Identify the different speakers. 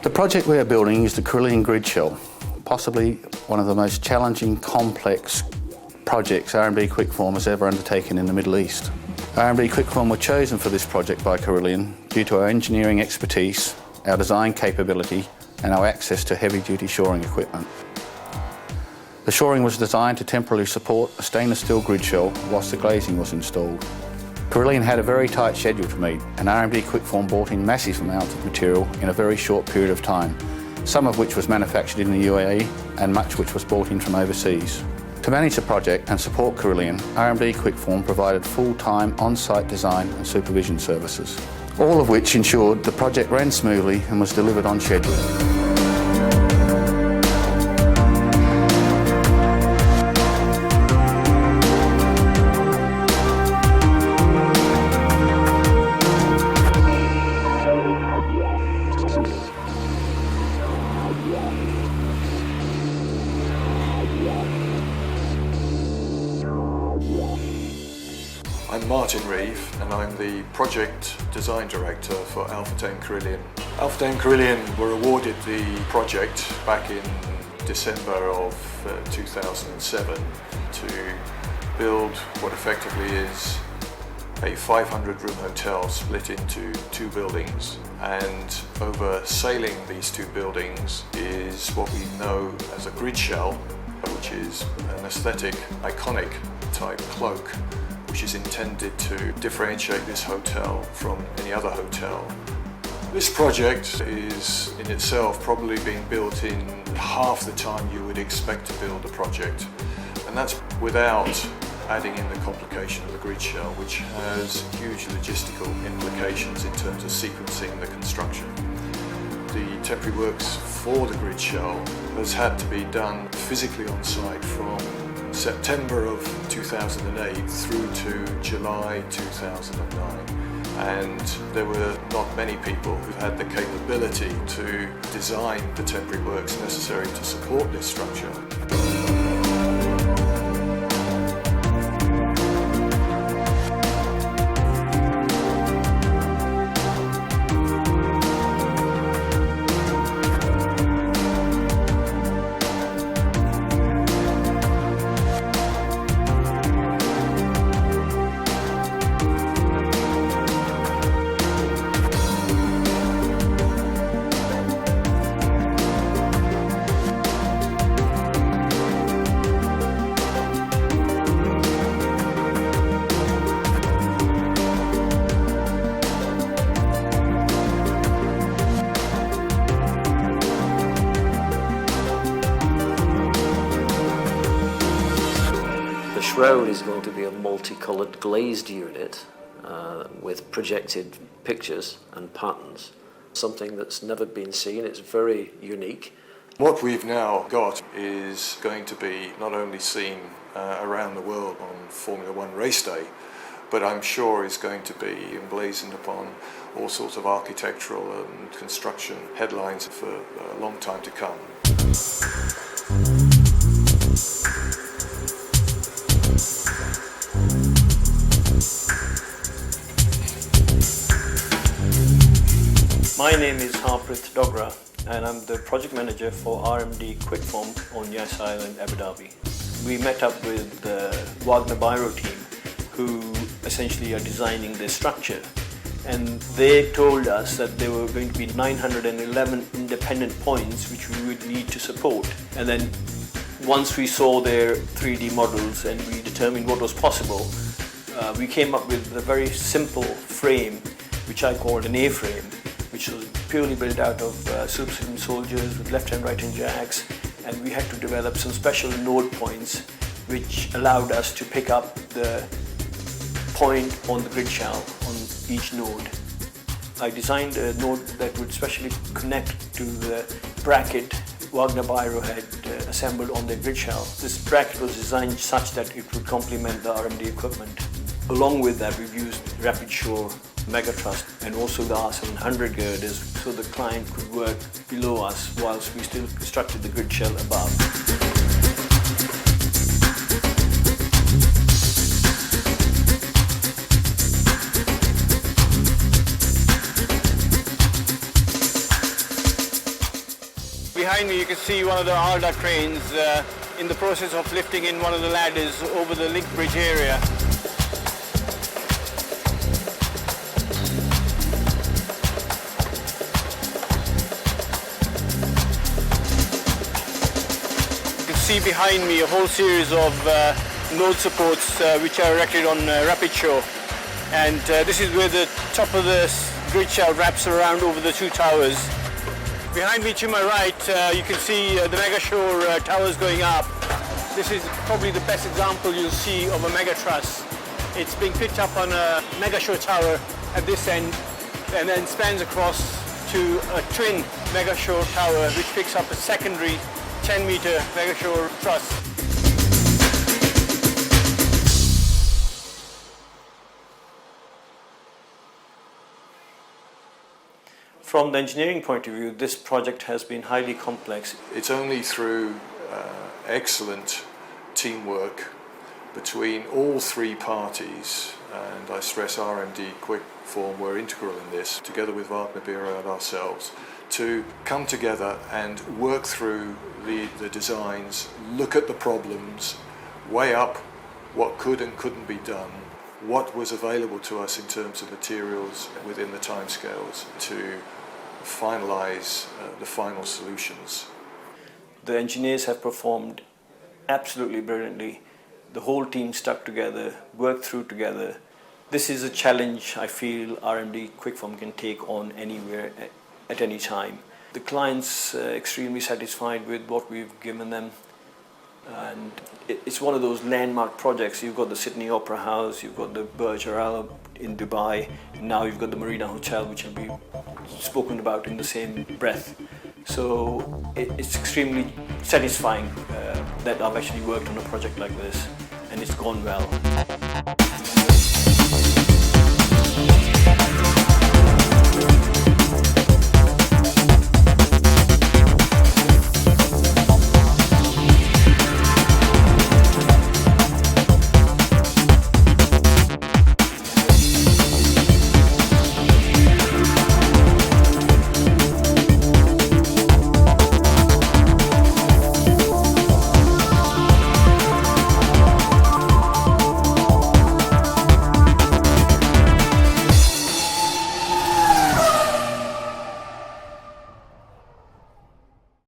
Speaker 1: The project we are building is the Carillion grid shell, possibly one of the most challenging, complex projects RMD Kwikform has ever undertaken in the Middle East. RMD Kwikform were chosen for this project by Carillion due to our engineering expertise, our design capability and our access to heavy-duty shoring equipment. The shoring was designed to temporarily support a stainless steel grid shell whilst the glazing was installed. Carillion had a very tight schedule to meet, and RMD Kwikform bought in massive amounts of material in a very short period of time, some of which was manufactured in the UAE and much which was brought in from overseas. To manage the project and support Carillion, RMD Kwikform provided full-time on-site design and supervision services, all of which ensured the project ran smoothly and was delivered on schedule.
Speaker 2: I'm Martin Reeve and I'm the Project Design Director for Alpha Carillion. Alpha Carillion were awarded the project back in December of 2007 to build what effectively is a 500-room hotel split into two buildings, and over sailing these two buildings is what we know as a grid shell, which is an aesthetic, iconic type cloak which is intended to differentiate this hotel from any other hotel. This project is in itself probably being built in half the time you would expect to build a project, and that's without adding in the complication of the grid shell, which has huge logistical implications in terms of sequencing the construction. The temporary works for the grid shell has had to be done physically on site from September of 2008 through to July 2009, and there were not many people who had the capability to design the temporary works necessary to support this structure.
Speaker 3: The shroud is going to be a multicolored glazed unit with projected pictures and patterns, something that's never been seen. It's very unique.
Speaker 2: What we've now got is going to be not only seen around the world on Formula One race day, but I'm sure is going to be emblazoned upon all sorts of architectural and construction headlines for a long time to come.
Speaker 4: My name is Harpreet Dogra and I'm the project manager for RMD Kwikform on Yas Island, Abu Dhabi. We met up with the Wagner Biro team, who essentially are designing this structure, and they told us that there were going to be 911 independent points which we would need to support. And then once we saw their 3D models and we determined what was possible, we came up with a very simple frame which I called an A-frame, which was purely built out of supercilium soldiers with left-hand, right-hand jacks, and we had to develop some special node points which allowed us to pick up the point on the grid shell on each node. I designed a node that would specially connect to the bracket Wagner Biro had assembled on the grid shell. This bracket was designed such that it would complement the RMD equipment. Along with that, we've used Rapid Shore Mega Truss and also the R700 girders so the client could work below us whilst we still constructed the grid shell above. Behind me you can see one of the Arda cranes in the process of lifting in one of the ladders over the link bridge area. You can see behind me a whole series of node supports which are erected on Rapid Shore, and this is where the top of the grid shell wraps around over the two towers. Behind me to my right, you can see the Mega Shore towers going up. This is probably the best example you'll see of a Mega Truss. It's being picked up on a Mega Shore tower at this end and then spans across to a twin Mega Shore tower which picks up a secondary 10-meter Mega Shore truss. From the engineering point of view, this project has been highly complex.
Speaker 2: It's only through excellent teamwork between all three parties, and I stress RMD Kwikform were integral in this, together with Wagner Biro and ourselves, to come together and work through the designs, look at the problems, weigh up what could and couldn't be done, what was available to us in terms of materials within the timescales to finalize the final solutions.
Speaker 4: The engineers have performed absolutely brilliantly. The whole team stuck together, worked through together. This is a challenge I feel RMD Kwikform can take on anywhere at any time. The client's extremely satisfied with what we've given them, and it's one of those landmark projects. You've got the Sydney Opera House, you've got the Burj Al Arab in Dubai, and now you've got the Marina Hotel, which will be spoken about in the same breath. So it's extremely satisfying that I've actually worked on a project like this, and it's gone well.